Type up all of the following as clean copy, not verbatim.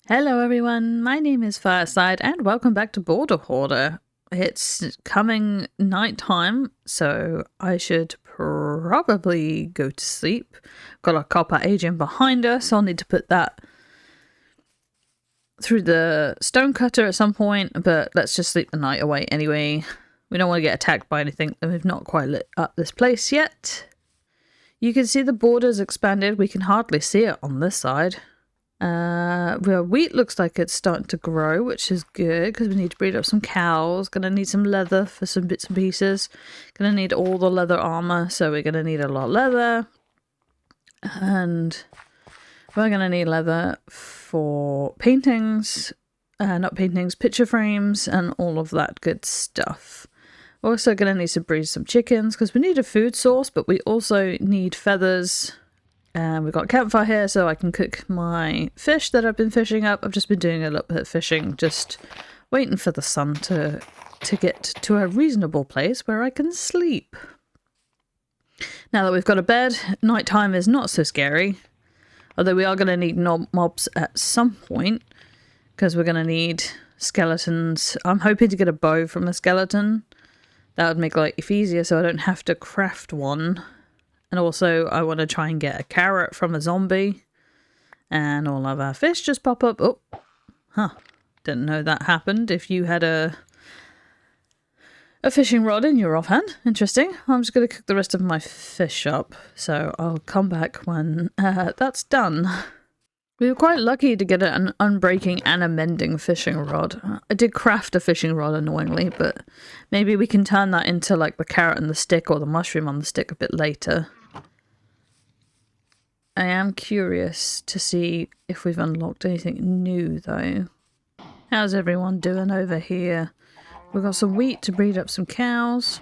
Hello everyone, my name is Fireside and welcome back to Border Hoarder. It's coming nighttime, so I should probably go to sleep. Got a copper agent behind us, I'll need to put that through the stonecutter at some point, but let's just sleep the night away anyway. We don't want to get attacked by anything, and we've not quite lit up this place yet. You can see the border's expanded, we can hardly see it on this side. Well, wheat looks like it's starting to grow, which is good because we need to breed up some cows. Gonna need some leather for some bits and pieces. Gonna need all the leather armor, so we're gonna need a lot of leather. And we're gonna need leather for paintings, not paintings, picture frames, and all of that good stuff. We're also gonna need to breed some chickens because we need a food source, but we also need feathers. And we've got a campfire here so I can cook my fish that I've been fishing up. I've just been doing a little bit of fishing, just waiting for the sun to get to a reasonable place where I can sleep. Now that we've got a bed, nighttime is not so scary. Although we are going to need mobs at some point, because we're going to need skeletons. I'm hoping to get a bow from a skeleton. That would make life easier so I don't have to craft one. And also, I want to try and get a carrot from a zombie. And all of our fish just pop up. Oh, didn't know that happened if you had a fishing rod in your offhand. Interesting. I'm just going to cook the rest of my fish up. So I'll come back when that's done. We were quite lucky to get an unbreaking and a mending fishing rod. I did craft a fishing rod annoyingly, but maybe we can turn that into like the carrot and the stick or the mushroom on the stick a bit later. I am curious to see if we've unlocked anything new though. How's everyone doing over here? We've got some wheat to breed up some cows.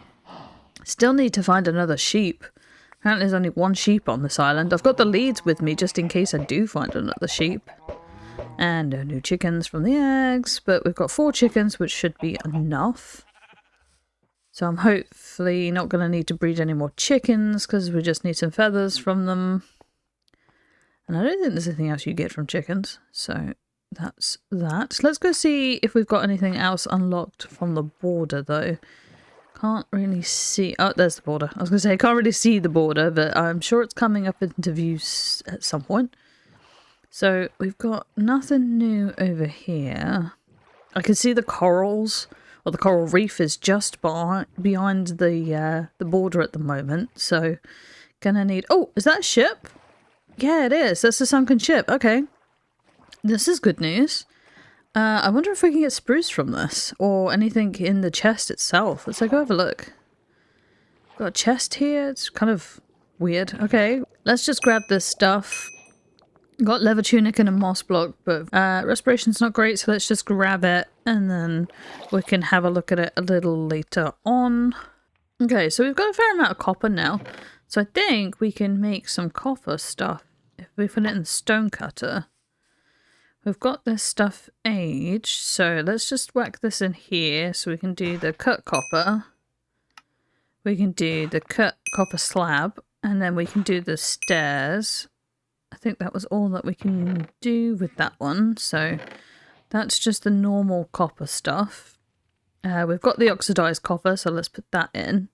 Still need to find another sheep. Apparently there's only one sheep on this island. I've got the leads with me just in case I do find another sheep. And no new chickens from the eggs, but we've got 4 chickens, which should be enough. So I'm hopefully not going to need to breed any more chickens because we just need some feathers from them. And I don't think there's anything else you get from chickens, so that's that. Let's go see if we've got anything else unlocked from the border though. Can't really see. Oh, there's the border. I was going to say I can't really see the border, but I'm sure it's coming up into view at some point. So we've got nothing new over here. I can see the corals, or the coral reef is just behind the border at the moment. So gonna need. Oh, is that a ship? Yeah, it is. That's a sunken ship. Okay, this is good news. I wonder if we can get spruce from this, or anything in the chest itself. Let's go have a look. Got a chest here. It's kind of weird. Okay, let's just grab this stuff. Got leather tunic and a moss block, but respiration's not great, so let's just grab it, and then we can have a look at it a little later on. Okay, so we've got a fair amount of copper now, so I think we can make some copper stuff if we put it in the stonecutter. We've got this stuff aged, so let's just whack this in here so we can do the cut copper. We can do the cut copper slab, and then we can do the stairs. I think that was all that we can do with that one, so that's just the normal copper stuff. We've got the oxidized copper, so let's put that in.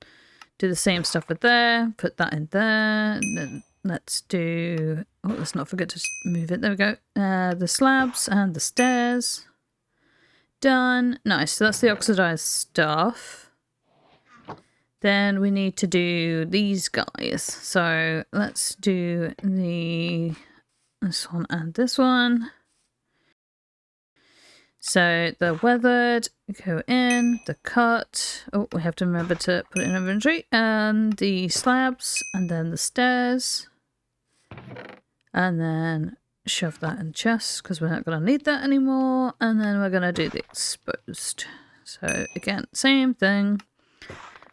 Do the same stuff with there, put that in there, and then let's do... Oh, let's not forget to move it. There we go. The slabs and the stairs. Done. Nice. So that's the oxidized stuff. Then we need to do these guys. So let's do this one and this one. So the weathered go in, the cut. Oh, we have to remember to put it in inventory. And the slabs, and then the stairs. And then shove that in the chest because we're not going to need that anymore. And then we're going to do the exposed. So again, same thing.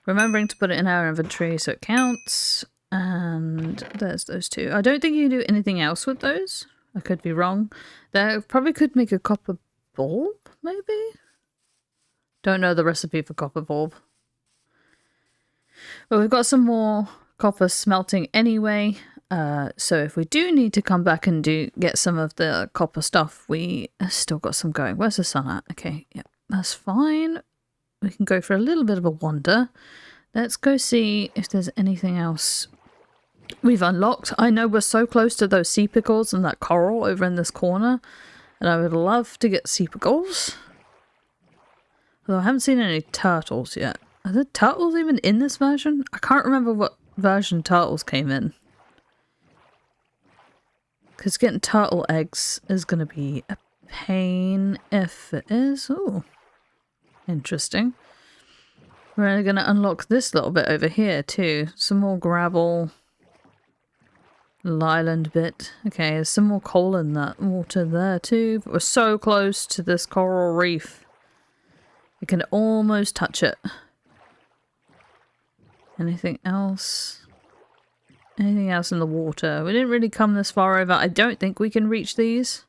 Remembering to put it in our inventory so it counts. And there's those two. I don't think you can do anything else with those. I could be wrong. They probably could make a copper bulb, maybe? Don't know the recipe for copper bulb. But we've got some more copper smelting anyway. So if we do need to come back and get some of the copper stuff, we still got some going. Where's the sun at? Okay, yep, that's fine. We can go for a little bit of a wander. Let's go see if there's anything else we've unlocked. I know we're so close to those sea pickles and that coral over in this corner, and I would love to get sea pickles. Although I haven't seen any turtles yet. Are there turtles even in this version? I can't remember what version turtles came in. Because getting turtle eggs is going to be a pain if it is. Ooh, interesting. We're going to unlock this little bit over here too. Some more gravel. Island bit. Okay, there's some more coal in that water there too. But we're so close to this coral reef. We can almost touch it. Anything else? Anything else in the water? We didn't really come this far over. I don't think we can reach these.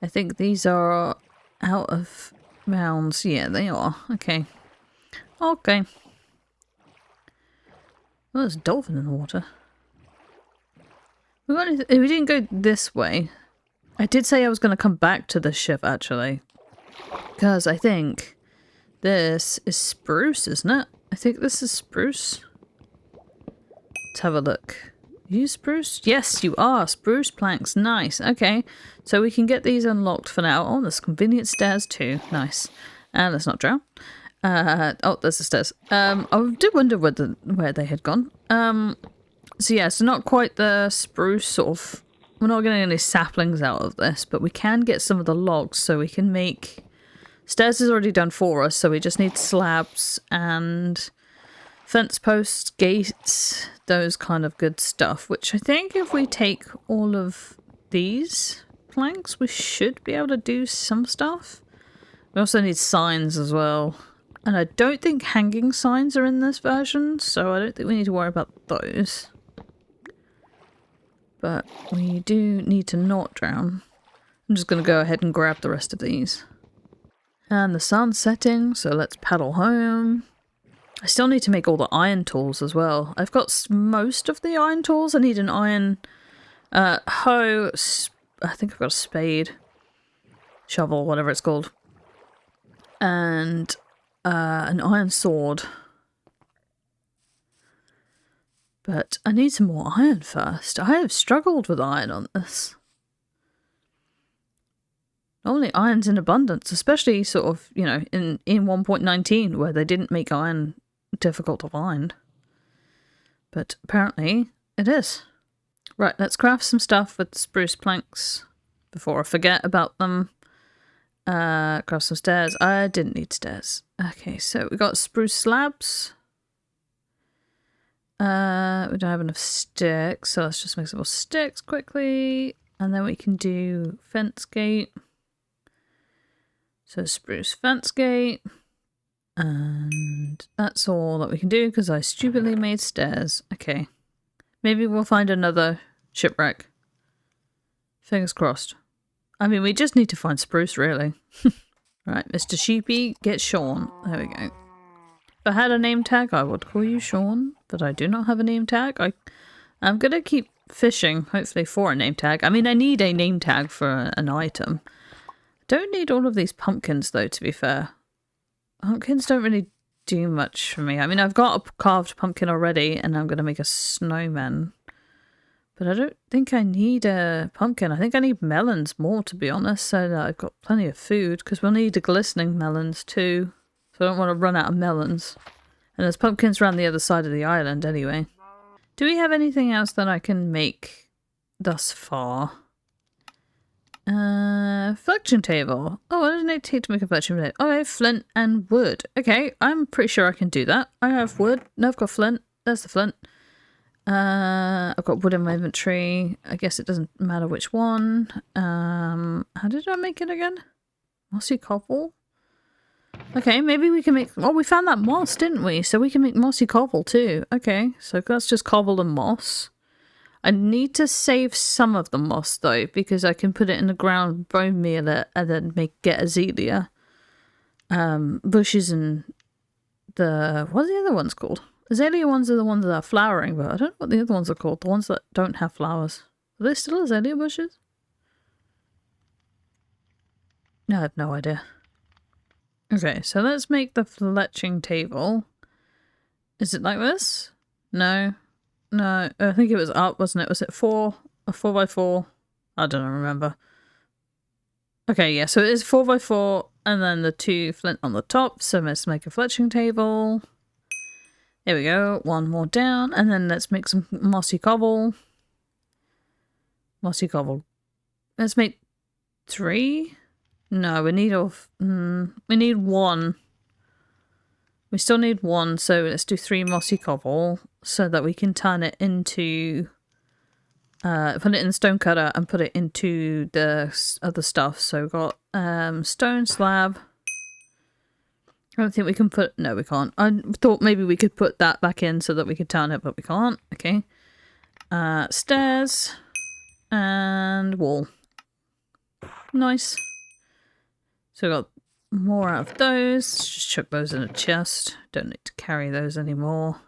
I think these are out of bounds. Yeah, they are. Okay. Okay. Well, there's a dolphin in the water. We didn't go this way. I did say I was going to come back to this ship, actually. Because I think this is spruce, isn't it? I think this is spruce. Let's have a look. Are you spruce? Yes, you are. Spruce planks. Nice. Okay. So we can get these unlocked for now. Oh, there's convenient stairs too. Nice. And let's not drown. Oh, there's the stairs. I did wonder where they had gone. So yeah, so not quite the spruce sort of... We're not getting any saplings out of this, but we can get some of the logs so we can make... Stairs is already done for us, so we just need slabs and fence posts, gates, those kind of good stuff, which I think if we take all of these planks, we should be able to do some stuff. We also need signs as well. And I don't think hanging signs are in this version, so I don't think we need to worry about those. But we do need to not drown. I'm just going to go ahead and grab the rest of these. And the sun's setting, so let's paddle home. I still need to make all the iron tools as well. I've got most of the iron tools. I need an iron hoe. I think I've got a spade. Shovel, whatever it's called. And an iron sword. But I need some more iron first. I have struggled with iron on this. Normally iron's in abundance, especially sort of, you know, in 1.19 where they didn't make iron difficult to find. But apparently it is. Right, let's craft some stuff with spruce planks before I forget about them. Craft some stairs. I didn't need stairs. Okay, so we got spruce slabs. We don't have enough sticks, so let's just make some more sticks quickly. And then we can do fence gate. So spruce fence gate. And that's all that we can do because I stupidly made stairs. Okay. Maybe we'll find another shipwreck. Fingers crossed. I mean, we just need to find spruce, really. Right, Mr. Sheepy, get Sean. There we go. If I had a name tag, I would call you Sean, but I do not have a name tag. I'm going to keep fishing, hopefully, for a name tag. I mean, I need a name tag for an item. Don't need all of these pumpkins, though, to be fair. Pumpkins don't really do much for me. I mean, I've got a carved pumpkin already, and I'm going to make a snowman. But I don't think I need a pumpkin. I think I need melons more, to be honest, so that I've got plenty of food, because we'll need the glistening melons, too. So I don't want to run out of melons. And there's pumpkins around the other side of the island, anyway. Do we have anything else that I can make thus far? Flexion table. Oh, what does it take to make a flexion table? Oh, I have flint and wood. Okay, I'm pretty sure I can do that. I have wood. No, I've got flint. There's the flint. I've got wood in my inventory. I guess it doesn't matter which one. How did I make it again? Mossy cobble? Okay, maybe we can make... Oh, we found that moss, didn't we? So we can make mossy cobble too. Okay, so that's just cobble and moss. I need to save some of the moss though, because I can put it in the ground, bone meal it, and then get azalea. Bushes and the... What are the other ones called? Azalea ones are the ones that are flowering, but I don't know what the other ones are called. The ones that don't have flowers. Are they still azalea bushes? No, I have no idea. Okay, so let's make the fletching table. Is it like this? No. No, I think it was up, wasn't it? Was it 4? A 4x4? I don't remember. Okay, yeah, so it is 4x4 and then the 2 flint on the top. So let's make a fletching table. There we go. One more down. And then let's make some mossy cobble. Mossy cobble. Let's make 3. No, we need we need 1. We still need 1, so let's do 3 mossy cobble so that we can turn it into put it in the stone cutter and put it into the other stuff. So we've got stone slab. I don't think we can put... No, we can't. I thought maybe we could put that back in so that we could turn it, but we can't. Okay. Stairs. And wall. Nice. So we got more out of those. Just chuck those in a chest. Don't need to carry those anymore.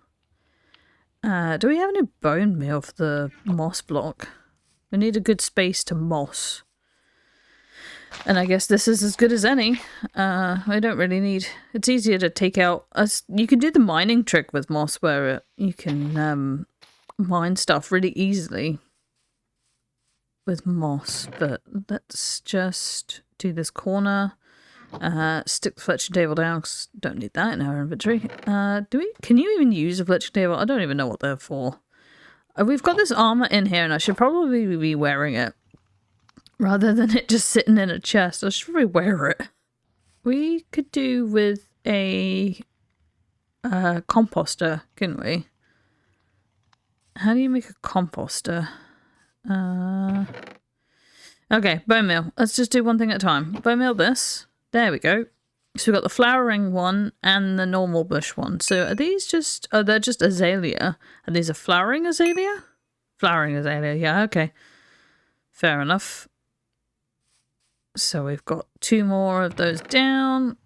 Do we have any bone meal for the moss block? We need a good space to moss. And I guess this is as good as any. I don't really need... It's easier to take out... You can do the mining trick with moss where you can mine stuff really easily with moss. But let's just do this corner. Stick the fletching table down because don't need that in our inventory. Can you even use a fletching table? I don't even know what they're for. We've got this armor in here and I should probably be wearing it. Rather than it just sitting in a chest, I should probably wear it. We could do with a composter, couldn't we? How do you make a composter? Okay, bone meal. Let's just do one thing at a time. Bone meal this. There we go. So we've got the flowering one and the normal bush one. So are these just... Oh, they're just azalea. Are these a flowering azalea? Flowering azalea, yeah, okay. Fair enough. So we've got 2 more of those down.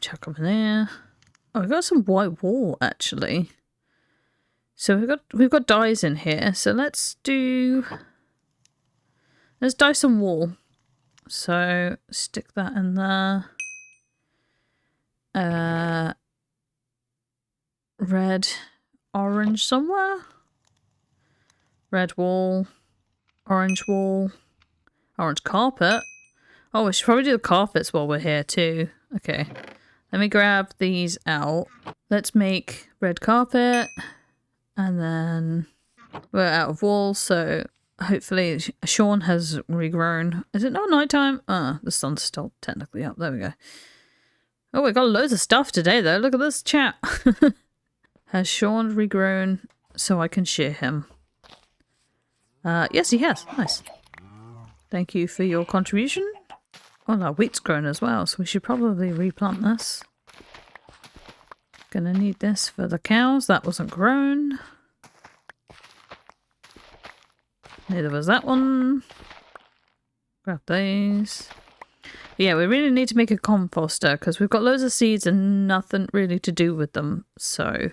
Chuck them in there. Oh, we've got some white wool, actually. So we've got dyes in here. So let's dye some wool. So stick that in there. Red, orange somewhere. Red wool, orange carpet. Oh, we should probably do the carpets while we're here too. Okay, let me grab these out. Let's make red carpet, and then we're out of wool, so hopefully Sean has regrown. Is it not nighttime? The sun's still technically up. There we go. Oh, we got loads of stuff today though. Look at this chat. Has Sean regrown so I can shear him? Yes, he has. Nice. Thank you for your contribution. Oh, our wheat's grown as well, so we should probably replant this. Gonna need this for the cows. That wasn't grown. Neither was that one. Grab these. Yeah, we really need to make a composter because we've got loads of seeds and nothing really to do with them. So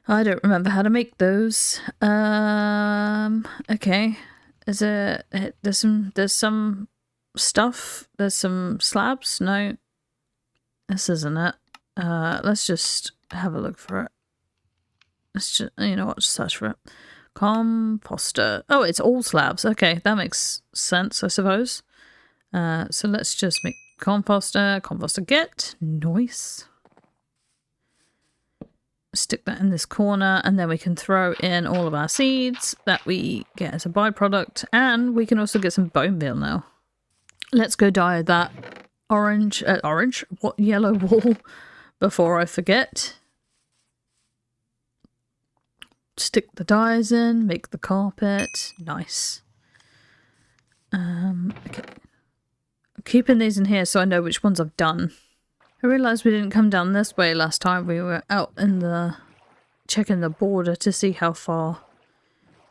I don't remember how to make those. Okay. There's some stuff. There's some slabs. No, this isn't it. Let's just have a look for it. Let's just, you know what, just search for it. Composter. Oh, it's all slabs. Okay, that makes sense, I suppose. So let's just make composter. Composter get. Nice. Stick that in this corner, and then we can throw in all of our seeds that we get as a byproduct, and we can also get some bone meal now. Let's go dye that yellow wool before I forget. Stick the dyes in, make the carpet. Nice. Okay. I'm keeping these in here so I know which ones I've done. I realised we didn't come down this way last time. We were out in checking the border to see how far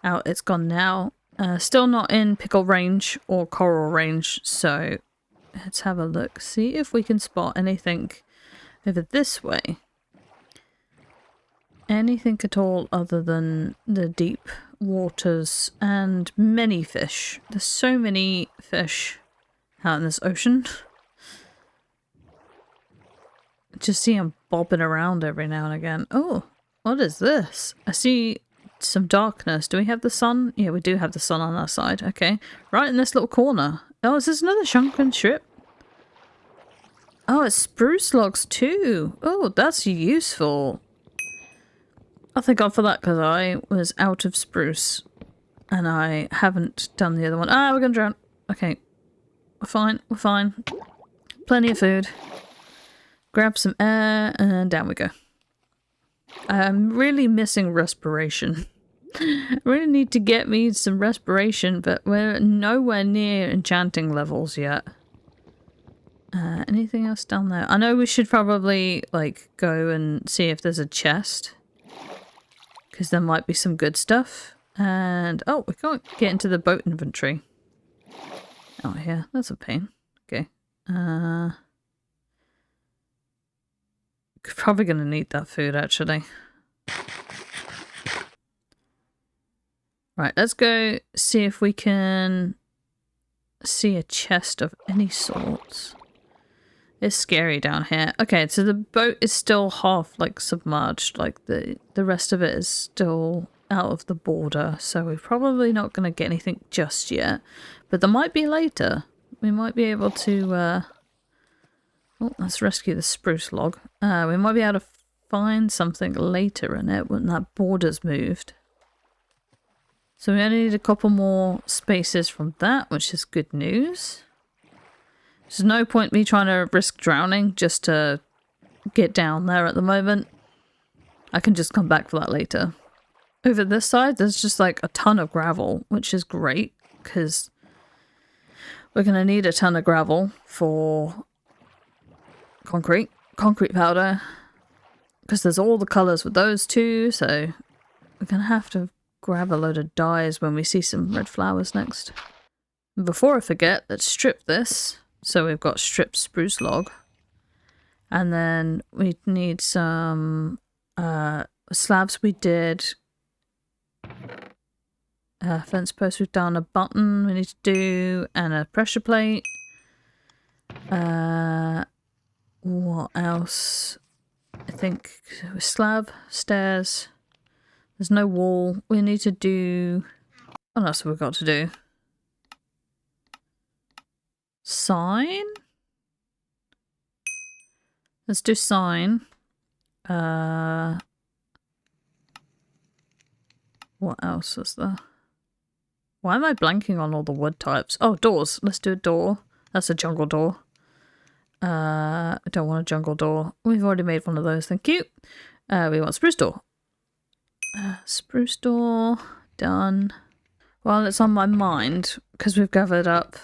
out it's gone now. Still not in pickle range or coral range, so let's have a look. See if we can spot anything over this way. anything at all other than the deep waters and many fish. There's so many fish out in this ocean. Just see them bobbing around every now and again. Oh, what is this? I see some darkness. Do we have the sun? Yeah, we do have the sun on our side. Okay. Right in this little corner. Oh, is this another shrunken ship? Oh, it's spruce logs too. Oh, that's useful. I thank God for that because I was out of spruce and I haven't done the other one. Ah, we're gonna drown. Okay. We're fine. We're fine. Plenty of food. Grab some air and down we go. I'm really missing respiration. I really need to get me some respiration, but we're nowhere near enchanting levels yet. Anything else down there? I know we should probably, like, go and see if there's a chest. Because there might be some good stuff. And, oh, we can't get into the boat inventory. Oh, yeah, that's a pain. Okay. Probably going to need that food, actually. Right, let's go see if we can see a chest of any sorts. It's scary down here. Okay, so the boat is still half, like, submerged. Like, the rest of it is still out of the border. So we're probably not going to get anything just yet. But there might be later. We might be able to... Oh, let's rescue the spruce log. We might be able to find something later in it when that border's moved. So we only need a couple more spaces from that, which is good news. There's no point me trying to risk drowning just to get down there at the moment. I can just come back for that later. Over this side, there's just like a ton of gravel, which is great because we're going to need a ton of gravel for concrete powder, because there's all the colours with those two, so we're going to have to grab a load of dyes when we see some red flowers next. And before I forget, let's strip this. So we've got stripped spruce log. And then we need some slabs we did. Fence post we've done, a button we need to do, and a pressure plate. What else? I think slab, stairs. There's no wall. We need to do... What else have we got to do? Sign? Let's do sign. What else is there? Why am I blanking on all the wood types? Oh, doors. Let's do a door. That's a jungle door. I don't want a jungle door. We've already made one of those, thank you. We want spruce door. Spruce door. Done. While it's on my mind, because we've gathered up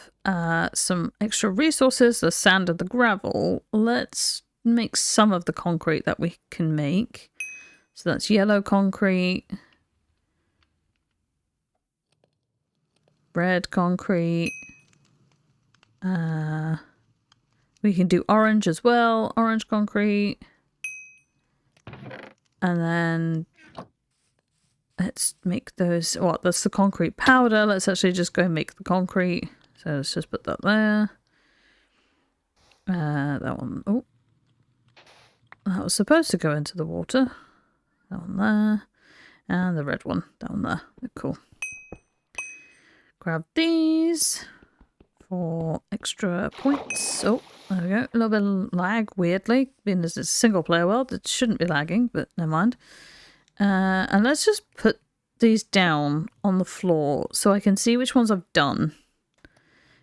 some extra resources, the sand and the gravel, let's make some of the concrete that we can make. So that's yellow concrete. Red concrete. We can do orange as well. Orange concrete. And then let's make those... What? That's the concrete powder. Let's actually just go make the concrete. So let's just put that there. That one... Oh. That was supposed to go into the water. That one there. And the red one down there. Cool. Grab these for extra points. Oh, there we go. A little bit of lag, weirdly. Being as it's a single player world, it shouldn't be lagging, but never mind. And let's just put these down on the floor so I can see which ones I've done.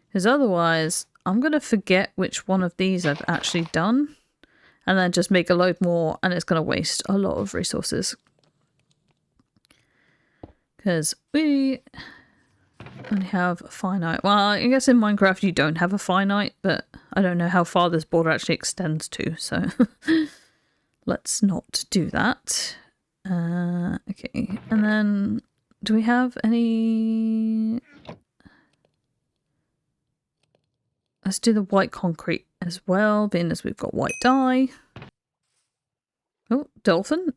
Because otherwise, I'm going to forget which one of these I've actually done. And then just make a load more, and it's going to waste a lot of resources. Because we only have a finite. Well, I guess in Minecraft you don't have a finite, but I don't know how far this border actually extends to, so let's not do that. Okay, and then do we have any... Let's do the white concrete as well, being as we've got white dye. Oh, dolphin.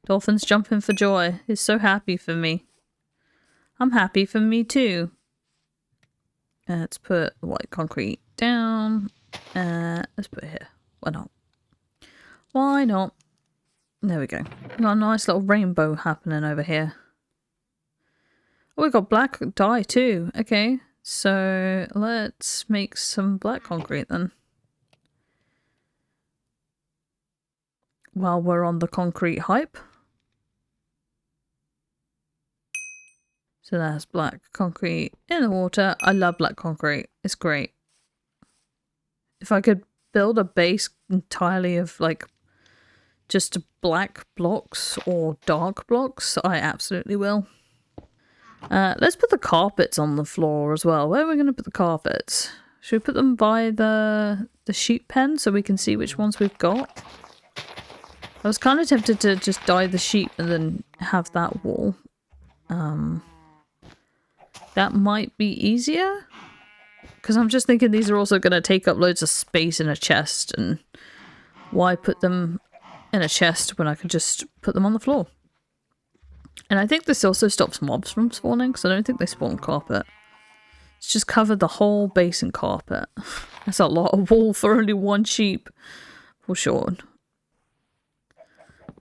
Dolphin's jumping for joy. He's so happy for me. I'm happy for me too. Let's put white concrete down. Let's put it here. Why not? Why not? There we go. Got a nice little rainbow happening over here. Oh, we got black dye too. Okay, so let's make some black concrete then. While we're on the concrete hype. So that's black concrete in the water. I love black concrete. It's great. If I could build a base entirely of like just black blocks or dark blocks, I absolutely will. Let's put the carpets on the floor as well. Where are we going to put the carpets? Should we put them by the sheep pen so we can see which ones we've got? I was kind of tempted to just dye the sheep and then have that wall. That might be easier. Because I'm just thinking these are also going to take up loads of space in a chest. And why put them in a chest when I could just put them on the floor? And I think this also stops mobs from spawning. Because I don't think they spawn carpet. It's just covered the whole base in carpet. That's a lot of wool for only one sheep. For sure.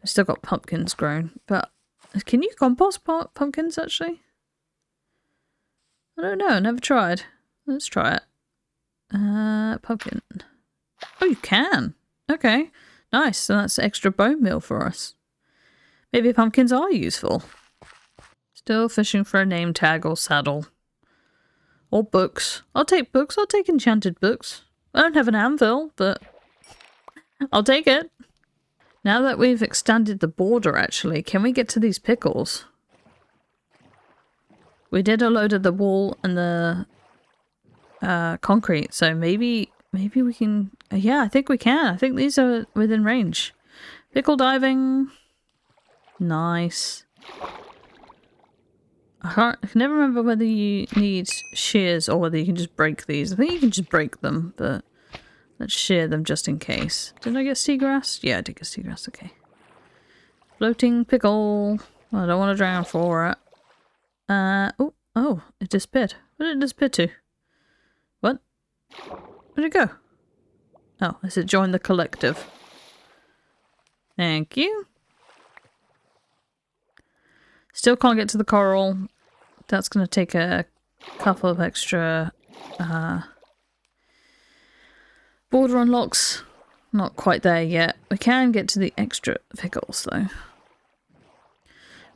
I've still got pumpkins grown. But can you compost pumpkins actually? I don't know. Never tried. Let's try it. Pumpkin. Oh, you can. Okay. Nice. So that's extra bone meal for us. Maybe pumpkins are useful. Still fishing for a name tag or saddle. Or books. I'll take books. I'll take enchanted books. I don't have an anvil, but I'll take it. Now that we've extended the border, actually, can we get to these pickles? We did a load of the wall and the concrete, so maybe we can... yeah, I think we can. I think these are within range. Pickle diving. Nice. I can never remember whether you need shears or whether you can just break these. I think you can just break them, but let's shear them just in case. Did I get seagrass? Yeah, I did get seagrass, okay. Floating pickle. I don't want to drown for it. Oh, it disappeared. Where did it disappear to? What? Where'd it go? Oh, I said join the collective. Thank you. Still can't get to the coral. That's going to take a couple of extra border unlocks. Not quite there yet. We can get to the extra pickles though.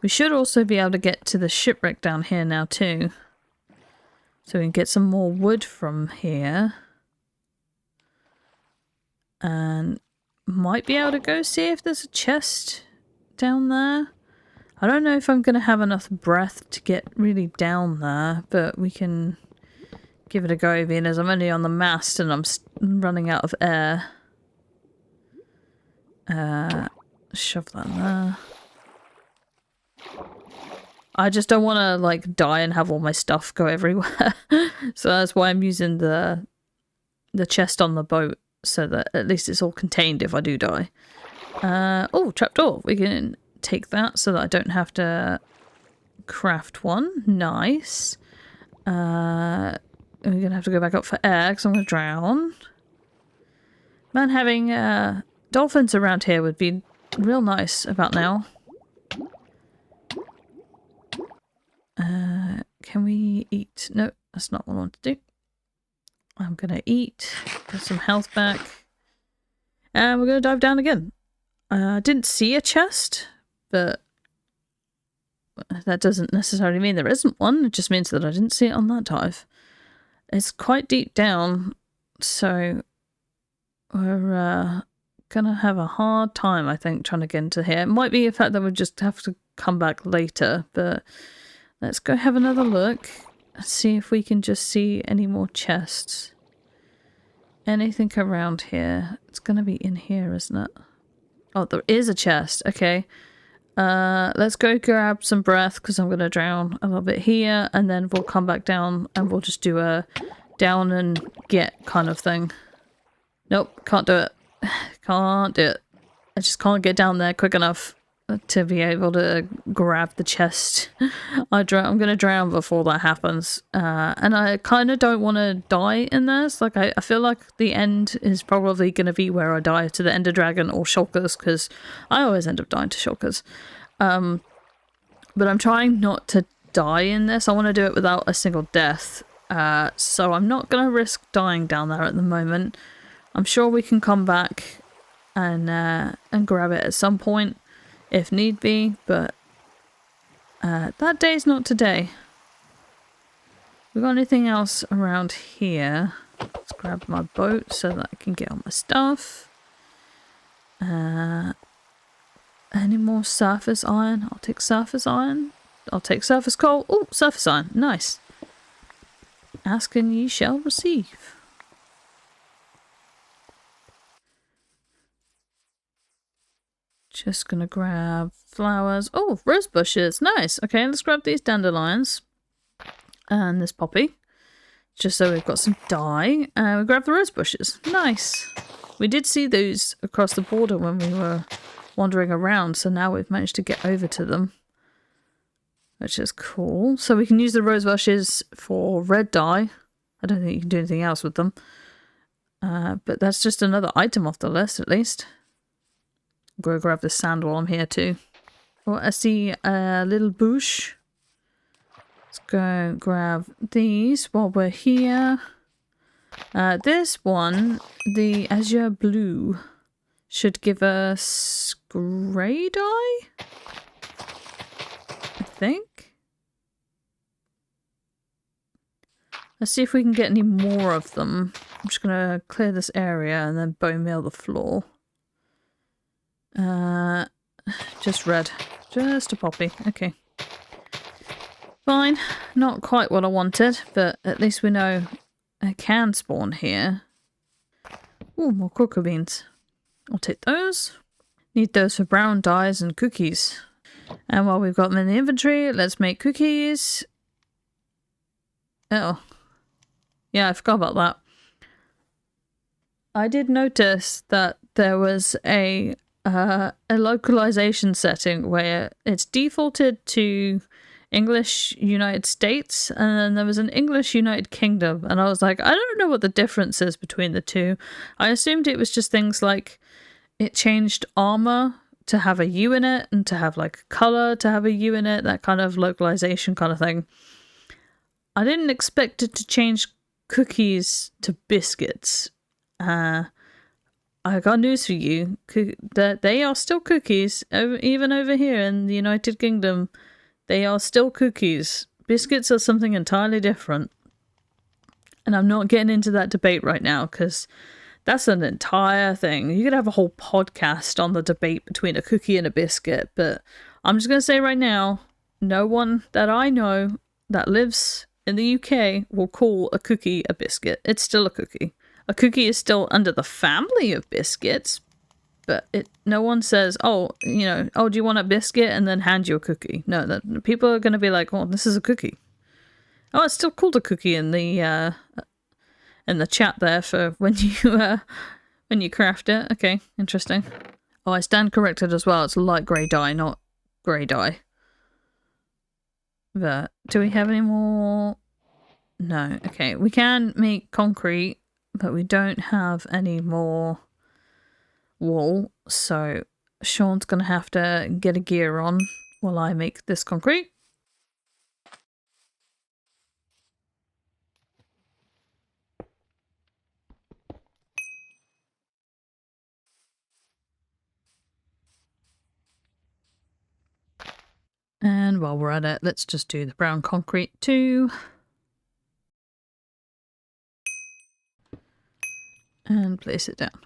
We should also be able to get to the shipwreck down here now too. So we can get some more wood from here. And might be able to go see if there's a chest down there. I don't know if I'm going to have enough breath to get really down there, but we can give it a go, being as I'm only on the mast and I'm running out of air. Shove that in there. I just don't want to like die and have all my stuff go everywhere. So that's why I'm using the chest on the boat, so that at least it's all contained if I do die. Oh, trapdoor. We can take that so that I don't have to craft one. Nice. We're going to have to go back up for air because I'm going to drown. Man, having dolphins around here would be real nice about now. Can we eat? No, that's not what I want to do. I'm going to eat, get some health back. And we're going to dive down again. I didn't see a chest, but that doesn't necessarily mean there isn't one. It just means that I didn't see it on that dive. It's quite deep down, so we're going to have a hard time, I think, trying to get into here. It might be the fact that we just have to come back later, but let's go have another look and see if we can just see any more chests. Anything around here. It's going to be in here, isn't it? Oh, there is a chest. Okay. Let's go grab some breath because I'm going to drown a little bit here, and then we'll come back down and we'll just do a down and get kind of thing. Nope, can't do it. Can't do it. I just can't get down there quick enough. to be able to grab the chest. I'm going to drown before that happens. And I kind of don't want to die in this. Like, I feel like the end is probably going to be where I die to the Ender Dragon or shulkers, because I always end up dying to shulkers. But I'm trying not to die in this. I want to do it without a single death. So I'm not going to risk dying down there at the moment. I'm sure we can come back and grab it at some point if need be, but that day's not today. We got anything else around here? Let's grab my boat so that I can get all my stuff. Any more surface iron? I'll take surface iron. I'll take surface coal. Oh, surface iron. Nice. Ask and ye shall receive. Just gonna grab flowers. Oh, rose bushes. Nice. Okay, let's grab these dandelions. And this poppy. Just so we've got some dye. And we grab the rose bushes. Nice. We did see those across the border when we were wandering around, so now we've managed to get over to them. Which is cool. So we can use the rose bushes for red dye. I don't think you can do anything else with them. But that's just another item off the list, at least. Go grab the sand while I'm here too. Oh, I see a little bush. Let's go grab these while we're here. This one, the azure blue, should give us grey dye? I think. Let's see if we can get any more of them. I'm just gonna clear this area and then bone meal the floor. Just red. Just a poppy. Okay. Fine. Not quite what I wanted, but at least we know I can spawn here. Ooh, more cocoa beans. I'll take those. Need those for brown dyes and cookies. And while we've got them in the inventory, let's make cookies. Oh. Yeah, I forgot about that. I did notice that there was a localization setting where it's defaulted to English United States, and then there was an English United Kingdom, and I was like, I don't know what the difference is between the two. I assumed it was just things like it changed armor to have a U in it, and to have like color to have a U in it, that kind of localization kind of thing. I didn't expect it to change cookies to biscuits. I got news for you. That they are still cookies, even over here in the United Kingdom. They are still cookies. Biscuits are something entirely different. And I'm not getting into that debate right now, because that's an entire thing. You could have a whole podcast on the debate between a cookie and a biscuit, but I'm just going to say right now, no one that I know that lives in the UK will call a cookie a biscuit. It's still a cookie. A cookie is still under the family of biscuits, but no one says, oh, you know, oh, do you want a biscuit? And then hand you a cookie. No, people are going to be like, oh, this is a cookie. Oh, it's still called a cookie in the chat there for when you craft it. Okay, interesting. Oh, I stand corrected as well. It's light grey dye, not grey dye. But do we have any more? No. Okay, we can make concrete, but we don't have any more wool, so Sean's gonna have to get a gear on while I make this concrete. And while we're at it, let's just do the brown concrete too. And place it down.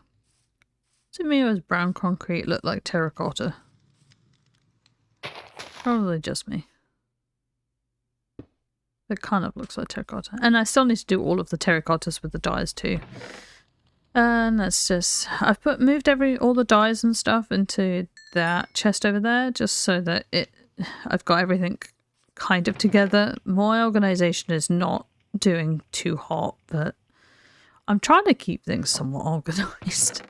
To me, it was brown concrete, looked like terracotta. Probably just me. It kind of looks like terracotta. And I still need to do all of the terracottas with the dyes too. And that's just... I've moved all the dyes and stuff into that chest over there, just so that I've got everything kind of together. My organisation is not doing too hot, but I'm trying to keep things somewhat organised.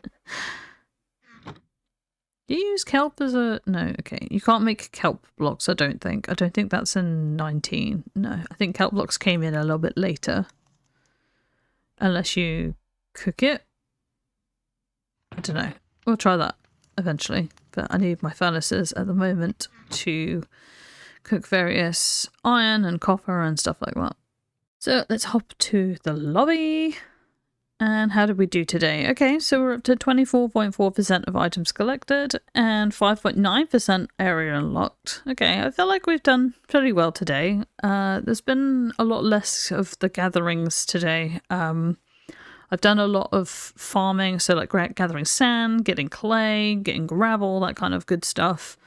Do you use kelp as a... No, okay. You can't make kelp blocks, I don't think. I don't think that's in 19. No, I think kelp blocks came in a little bit later. Unless you cook it. I don't know. We'll try that eventually. But I need my furnaces at the moment to cook various iron and copper and stuff like that. So let's hop to the lobby. And how did we do today? Okay, so we're up to 24.4% of items collected and 5.9% area unlocked. Okay, I feel like we've done pretty well today. There's been a lot less of the gatherings today. I've done a lot of farming, so like gathering sand, getting clay, getting gravel, that kind of good stuff.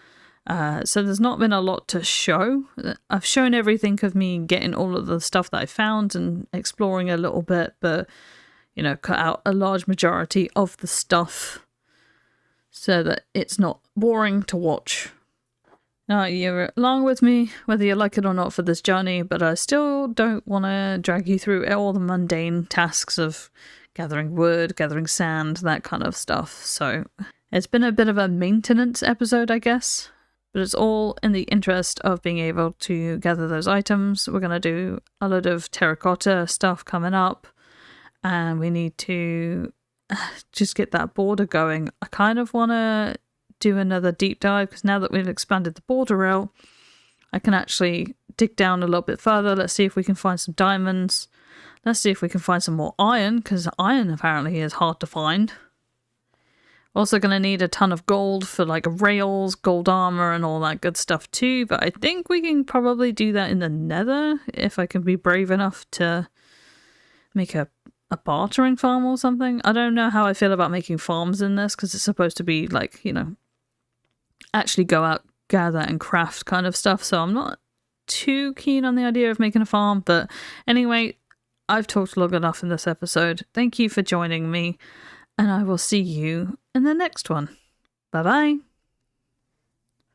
So there's not been a lot to show. I've shown everything of me getting all of the stuff that I found and exploring a little bit, but you know, cut out a large majority of the stuff so that it's not boring to watch. Now, you're along with me, whether you like it or not, for this journey, but I still don't want to drag you through all the mundane tasks of gathering wood, gathering sand, that kind of stuff. So it's been a bit of a maintenance episode, I guess, but it's all in the interest of being able to gather those items. We're going to do a lot of terracotta stuff coming up. And we need to just get that border going. I kind of want to do another deep dive because now that we've expanded the border out, I can actually dig down a little bit further. Let's see if we can find some diamonds. Let's see if we can find some more iron, because iron apparently is hard to find. Also going to need a ton of gold for like rails, gold armor and all that good stuff too. But I think we can probably do that in the nether if I can be brave enough to make a bartering farm or something. I don't know how I feel about making farms in this because it's supposed to be like, you know, actually go out, gather and craft kind of stuff. So I'm not too keen on the idea of making a farm. But anyway, I've talked long enough in this episode. Thank you for joining me and I will see you in the next one. Bye bye.